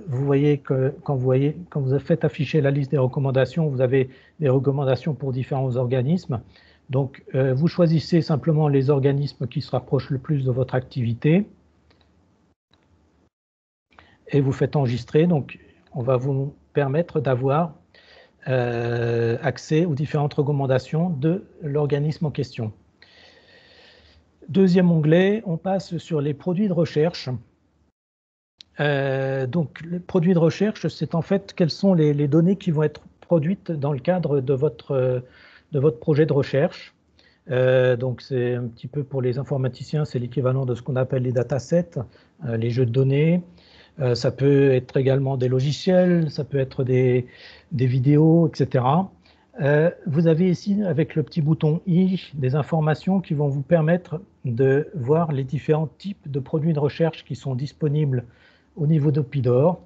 Vous voyez que quand vous faites afficher la liste des recommandations, vous avez des recommandations pour différents organismes. Donc, vous choisissez simplement les organismes qui se rapprochent le plus de votre activité et vous faites enregistrer. Donc, on va vous permettre d'avoir accès aux différentes recommandations de l'organisme en question. Deuxième onglet, on passe sur les produits de recherche. Donc, les produits de recherche, c'est en fait quelles sont les données qui vont être produites dans le cadre de votre projet de recherche. Donc, c'est un petit peu pour les informaticiens, c'est l'équivalent de ce qu'on appelle les datasets, les jeux de données. Ça peut être également des logiciels, ça peut être des vidéos, etc. Vous avez ici, avec le petit bouton I, des informations qui vont vous permettre de voir les différents types de produits de recherche qui sont disponibles au niveau d'Opidor,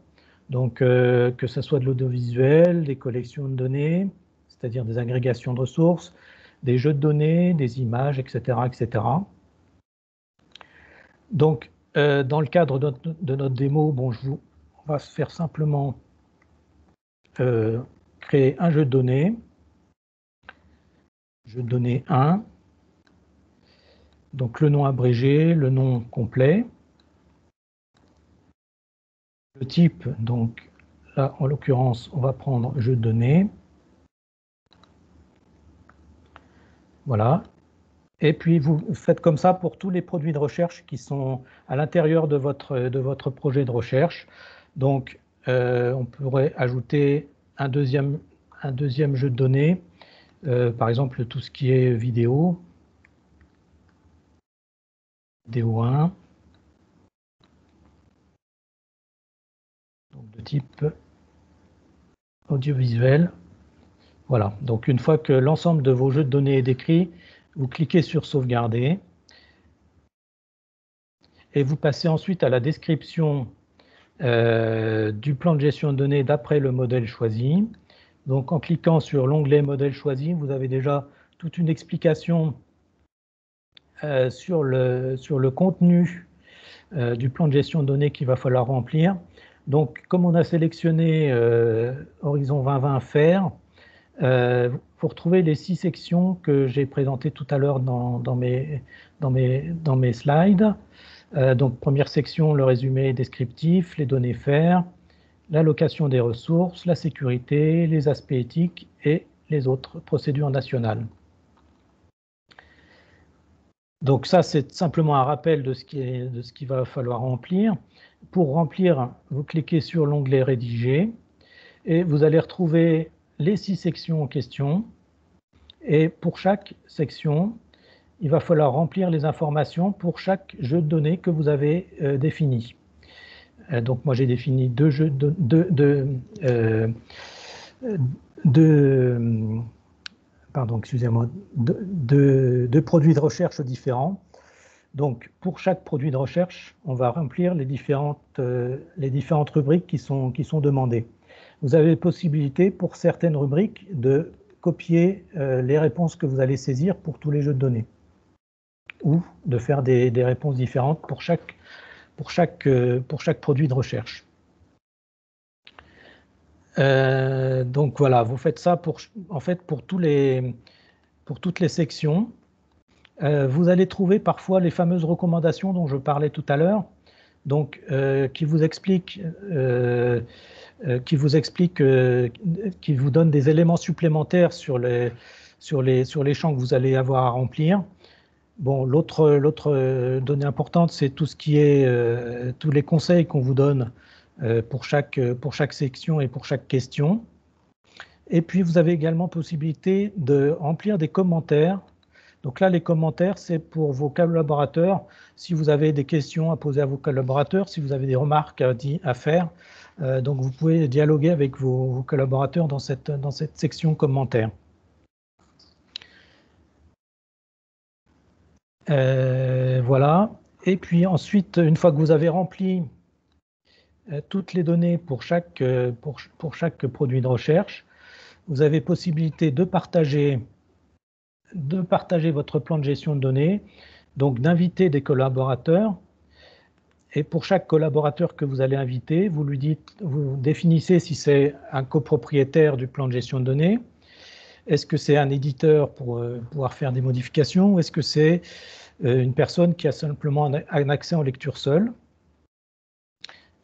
donc que ce soit de l'audiovisuel, des collections de données, c'est-à-dire des agrégations de ressources, des jeux de données, des images, etc. etc. Donc, dans le cadre de notre démo, bon, on va se faire simplement créer un jeu de données. Jeu de données 1. Donc, le nom abrégé, le nom complet. Le type, donc là, en l'occurrence, on va prendre jeu de données. Voilà. Et puis, vous faites comme ça pour tous les produits de recherche qui sont à l'intérieur de votre projet de recherche. Donc, on pourrait ajouter un deuxième jeu de données, par exemple tout ce qui est vidéo. vidéo 1, donc de type audiovisuel. Voilà, donc une fois que l'ensemble de vos jeux de données est décrit, vous cliquez sur sauvegarder et vous passez ensuite à la description du plan de gestion de données d'après le modèle choisi. Donc en cliquant sur l'onglet modèle choisi, vous avez déjà toute une explication sur le contenu du plan de gestion de données qu'il va falloir remplir. Donc comme on a sélectionné Horizon 2020 faire, vous retrouvez les 6 sections que j'ai présentées tout à l'heure dans mes slides. Donc première section, le résumé descriptif, les données faire, l'allocation des ressources, la sécurité, les aspects éthiques et les autres procédures nationales. Donc ça, c'est simplement un rappel de ce qu'il va falloir remplir. Pour remplir, vous cliquez sur l'onglet Rédiger et vous allez retrouver les 6 sections en question. Et pour chaque section, il va falloir remplir les informations pour chaque jeu de données que vous avez défini. Donc moi, j'ai défini deux produits de recherche différents. Donc, pour chaque produit de recherche, on va remplir les différentes rubriques qui sont demandées. Vous avez possibilité, pour certaines rubriques, de copier les réponses que vous allez saisir pour tous les jeux de données, ou de faire des réponses différentes pour chaque produit de recherche. Donc voilà, vous faites ça pour toutes les sections. Vous allez trouver parfois les fameuses recommandations dont je parlais tout à l'heure, donc qui vous donnent des éléments supplémentaires sur les champs que vous allez avoir à remplir. Bon, l'autre donnée importante, c'est tout ce qui est tous les conseils qu'on vous donne pour chaque section et pour chaque question. Et puis, vous avez également possibilité de remplir des commentaires. Donc là, les commentaires, c'est pour vos collaborateurs. Si vous avez des questions à poser à vos collaborateurs, si vous avez des remarques à faire, donc vous pouvez dialoguer avec vos collaborateurs dans cette section commentaires. Voilà. Et puis ensuite, une fois que vous avez rempli toutes les données pour chaque produit de recherche, vous avez possibilité de partager votre plan de gestion de données, donc d'inviter des collaborateurs. Et pour chaque collaborateur que vous allez inviter, vous définissez si c'est un copropriétaire du plan de gestion de données, est-ce que c'est un éditeur pour pouvoir faire des modifications, ou est-ce que c'est une personne qui a simplement un accès en lecture seule.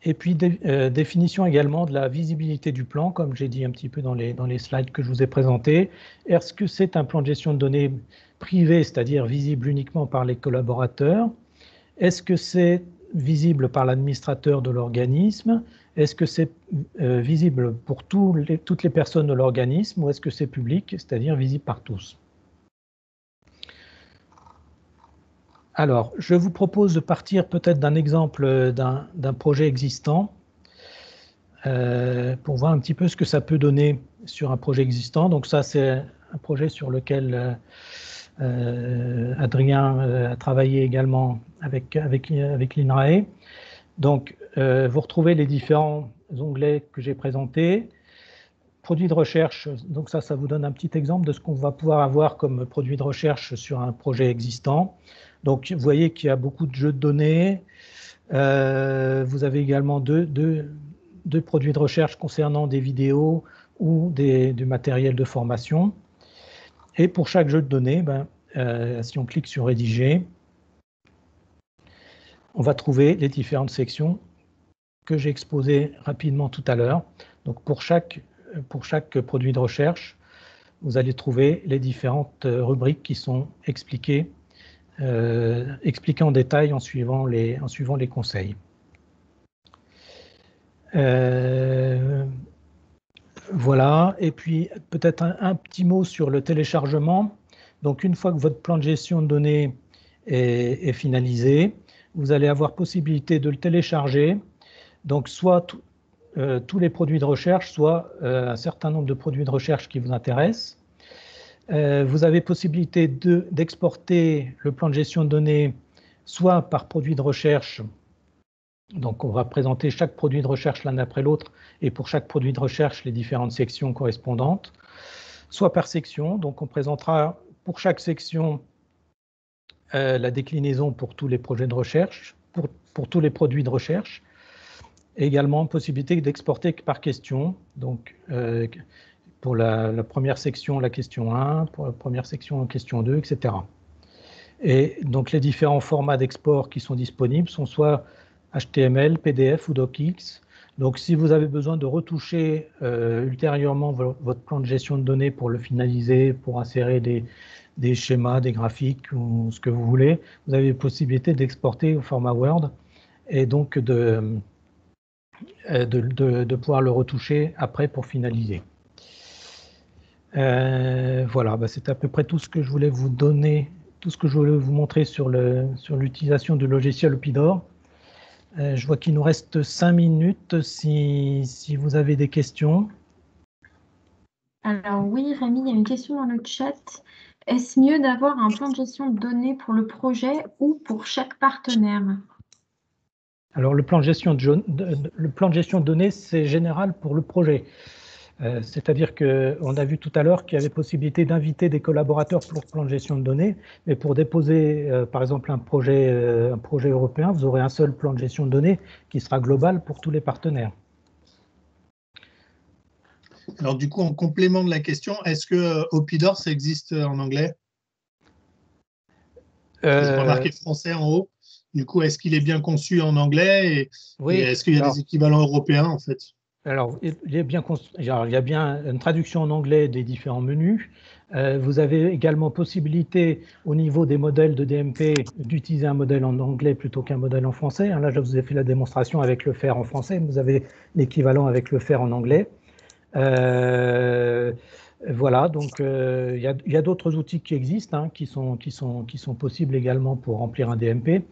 Et puis définition également de la visibilité du plan, comme j'ai dit un petit peu dans les slides que je vous ai présentés. Est-ce que c'est un plan de gestion de données privé, c'est-à-dire visible uniquement par les collaborateurs? Est-ce que c'est visible par l'administrateur de l'organisme? Est-ce que c'est visible pour toutes les personnes de l'organisme, ou est-ce que c'est public, c'est-à-dire visible par tous? Alors, je vous propose de partir peut-être d'un exemple d'un projet existant pour voir un petit peu ce que ça peut donner sur un projet existant. Donc ça, c'est un projet sur lequel Adrien a travaillé également avec l'INRAE. Donc, vous retrouvez les différents onglets que j'ai présentés. Produits de recherche, donc ça vous donne un petit exemple de ce qu'on va pouvoir avoir comme produit de recherche sur un projet existant. Donc, vous voyez qu'il y a beaucoup de jeux de données. Vous avez également deux produits de recherche concernant des vidéos ou du matériel de formation. Et pour chaque jeu de données, si on clique sur Rédiger, on va trouver les différentes sections que j'ai exposées rapidement tout à l'heure. Donc, pour chaque produit de recherche, vous allez trouver les différentes rubriques qui sont expliquées en détail en suivant les conseils. Voilà, et puis peut-être un petit mot sur le téléchargement. Donc une fois que votre plan de gestion de données est finalisé. Vous allez avoir possibilité de le télécharger. Donc, soit tous les produits de recherche, soit un certain nombre de produits de recherche qui vous intéressent. Vous avez possibilité d'exporter le plan de gestion de données, soit par produit de recherche. Donc, on va présenter chaque produit de recherche l'un après l'autre, et pour chaque produit de recherche, les différentes sections correspondantes, soit par section. Donc, on présentera pour chaque section la déclinaison pour tous les projets de recherche, pour tous les produits de recherche. Et également, possibilité d'exporter par question. Donc, pour la première section, la question 1, pour la première section, la question 2, etc. Et donc, les différents formats d'export qui sont disponibles sont soit HTML, PDF ou DocX. Donc, si vous avez besoin de retoucher ultérieurement votre plan de gestion de données pour le finaliser, pour insérer des schémas, des graphiques ou ce que vous voulez, vous avez la possibilité d'exporter au format Word et donc de pouvoir le retoucher après pour finaliser. Voilà, c'est à peu près tout ce que je voulais vous donner, tout ce que je voulais vous montrer sur l'utilisation du logiciel Opidor. Je vois qu'il nous reste 5 minutes si vous avez des questions. Alors oui, Rémi, il y a une question dans le chat. Est-ce mieux d'avoir un plan de gestion de données pour le projet ou pour chaque partenaire? Alors le plan de gestion de données, c'est général pour le projet. C'est-à-dire qu'on a vu tout à l'heure qu'il y avait possibilité d'inviter des collaborateurs pour le plan de gestion de données, mais pour déposer, par exemple, un projet européen, vous aurez un seul plan de gestion de données qui sera global pour tous les partenaires. Alors du coup, en complément de la question, est-ce que Opidor, ça existe en anglais? J'ai pas marqué français en haut. Du coup, est-ce qu'il est bien conçu en anglais oui, et est-ce qu'il y a des équivalents européens en fait? Alors, il y a bien une traduction en anglais des différents menus. Vous avez également possibilité, au niveau des modèles de DMP, d'utiliser un modèle en anglais plutôt qu'un modèle en français. Là, je vous ai fait la démonstration avec le faire en français. Vous avez l'équivalent avec le faire en anglais. Voilà, donc il y a d'autres outils qui existent, qui sont possibles également pour remplir un DMP.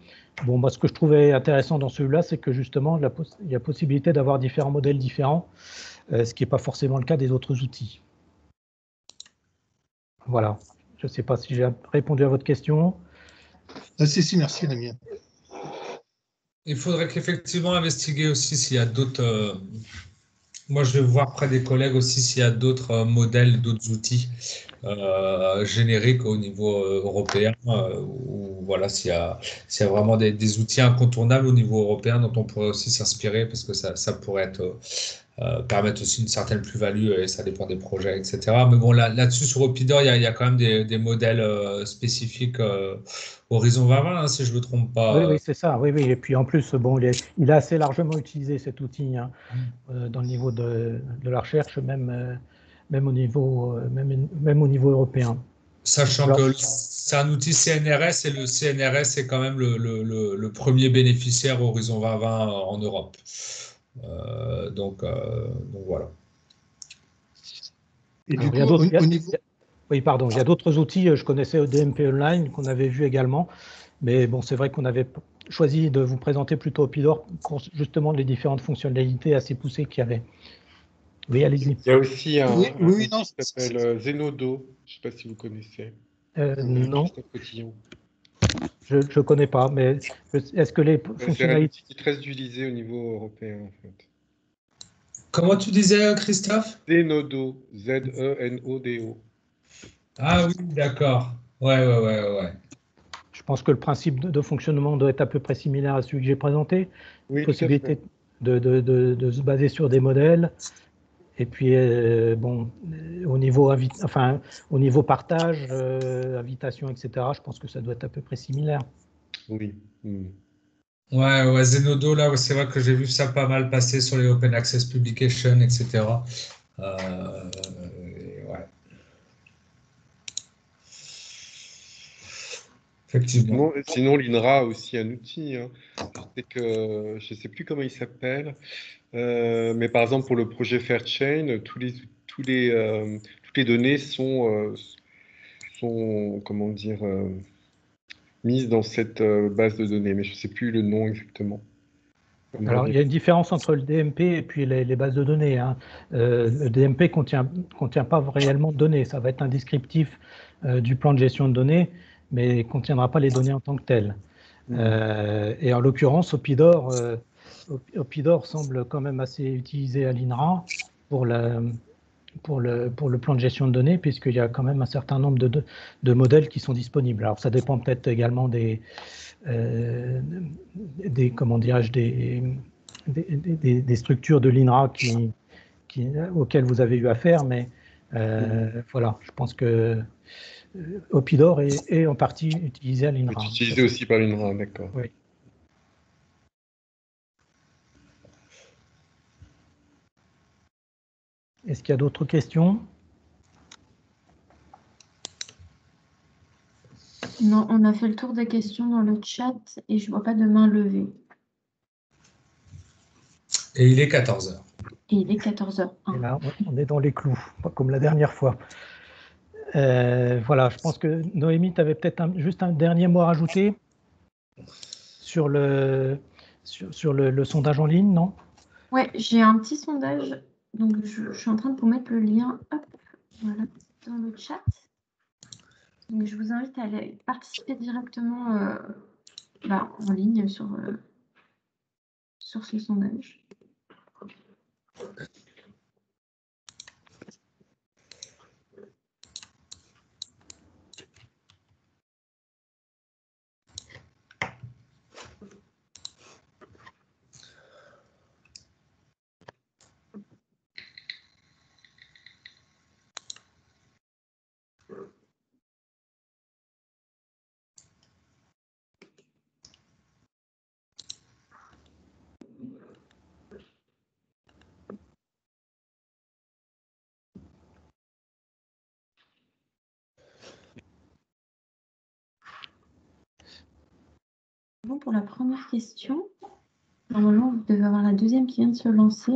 Bon, moi, ce que je trouvais intéressant dans celui-là, c'est que justement, il y a possibilité d'avoir différents modèles différents, ce qui n'est pas forcément le cas des autres outils. Voilà. Je ne sais pas si j'ai répondu à votre question. Si, merci Rémi. Il faudrait qu'effectivement investiguer aussi s'il y a d'autres. Moi, je vais voir près des collègues aussi s'il y a d'autres modèles, d'autres outils génériques au niveau européen, ou voilà, s'il y a vraiment des outils incontournables au niveau européen dont on pourrait aussi s'inspirer, parce que ça pourrait permettre aussi une certaine plus-value, et ça dépend des projets, etc. Mais bon, là-dessus, sur Opidor, il y a quand même des modèles spécifiques Horizon 2020, si je ne me trompe pas. Oui, c'est ça. Oui. Et puis en plus, bon, il est assez largement utilisé, cet outil, dans le niveau de la recherche, même au niveau européen. Sachant que c'est un outil CNRS, et le CNRS est quand même le premier bénéficiaire Horizon 2020 en Europe. Donc voilà. Et Alors, du coup, au niveau... Oui, pardon, il y a d'autres outils. Je connaissais DMP Online qu'on avait vu également. Mais bon, c'est vrai qu'on avait choisi de vous présenter plutôt Opidor pour justement les différentes fonctionnalités assez poussées qu'il y avait. Oui, allez-y. Il y a aussi un oui, outil qui s'appelle Zenodo. Je ne sais pas si vous connaissez. Non, je ne connais pas, mais est-ce que les fonctionnalités... C'est un outil qui est très utilisé au niveau européen, en fait. Comment tu disais, Christophe? Zenodo, Z-E-N-O-D-O. Ah oui, d'accord. Ouais. Je pense que le principe de fonctionnement doit être à peu près similaire à celui que j'ai présenté. Oui, possibilité de se baser sur des modèles. Et puis, bon, au niveau partage, invitation, etc., je pense que ça doit être à peu près similaire. Oui. Ouais, Zenodo, là, c'est vrai que j'ai vu ça pas mal passer sur les Open Access Publications, etc. Ouais. Effectivement. Sinon l'INRA a aussi un outil. Je ne sais plus comment il s'appelle, mais par exemple pour le projet Fairchain, toutes les données sont comment dire, mise dans cette base de données, mais je ne sais plus le nom exactement. Alors, il y a une différence entre le DMP et puis les bases de données, hein. Le DMP contient pas réellement de données. Ça va être un descriptif du plan de gestion de données, mais ne contiendra pas les données en tant que telles. Et en l'occurrence, Opidor semble quand même assez utilisé à l'INRA pour le plan de gestion de données, puisqu'il y a quand même un certain nombre de modèles qui sont disponibles. Alors, ça dépend peut-être également des structures de l'INRA auxquelles vous avez eu affaire, mais voilà, je pense que Opidor est en partie utilisé à l'INRA. Utilisé aussi par l'INRA, d'accord. Oui. Est-ce qu'il y a d'autres questions? Non, on a fait le tour des questions dans le chat et je ne vois pas de main levée. Et il est 14h. Et il est 14h01. Et là, on est dans les clous, pas comme la dernière fois. Voilà, je pense que Noémie, tu avais peut-être juste un dernier mot à rajouter sur le sondage en ligne, non? Oui, j'ai un petit sondage. Donc, je suis en train de vous mettre le lien voilà, dans le chat. Donc, je vous invite à aller participer directement en ligne sur ce sondage. Bon, pour la première question, normalement, vous devez avoir la deuxième qui vient de se lancer.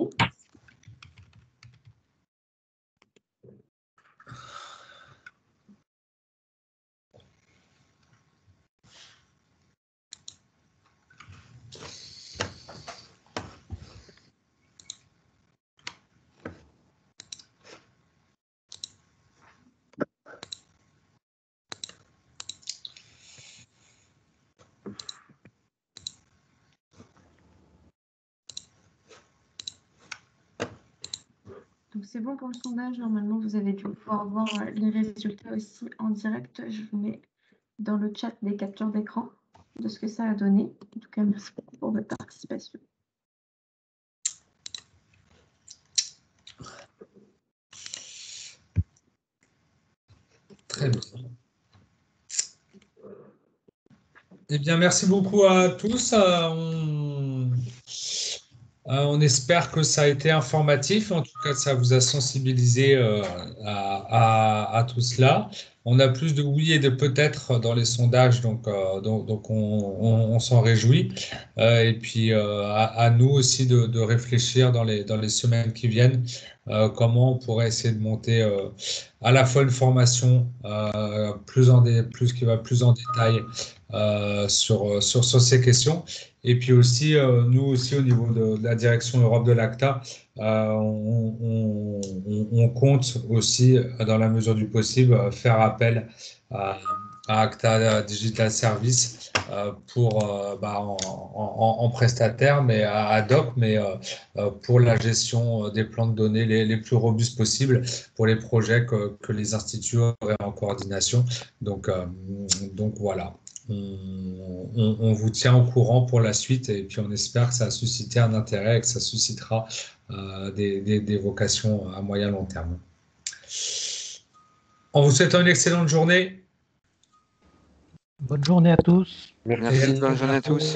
Donc, c'est bon pour le sondage. Normalement, vous avez dû pouvoir voir les résultats aussi en direct. Je vous mets dans le chat des captures d'écran de ce que ça a donné. En tout cas, merci beaucoup pour votre participation. Très bien. Eh bien, merci beaucoup à tous. On espère que ça a été informatif. En tout cas, ça vous a sensibilisé à tout cela. On a plus de oui et de peut-être dans les sondages, donc on s'en réjouit. Et puis, à nous aussi de réfléchir dans les semaines qui viennent, comment on pourrait essayer de monter à la fois une formation qui va plus en détail sur ces questions. Et puis aussi, nous aussi, au niveau de la direction Europe de l'ACTA, on compte aussi, dans la mesure du possible, faire appel à ACTA Digital Service en prestataire, mais ad hoc, mais pour la gestion des plans de données les plus robustes possibles pour les projets que les instituts auraient en coordination. Donc voilà. On vous tient au courant pour la suite et puis on espère que ça a suscité un intérêt et que ça suscitera des vocations à moyen long terme. On vous souhaite une excellente journée. Bonne journée à tous. Merci, bonne journée à tous.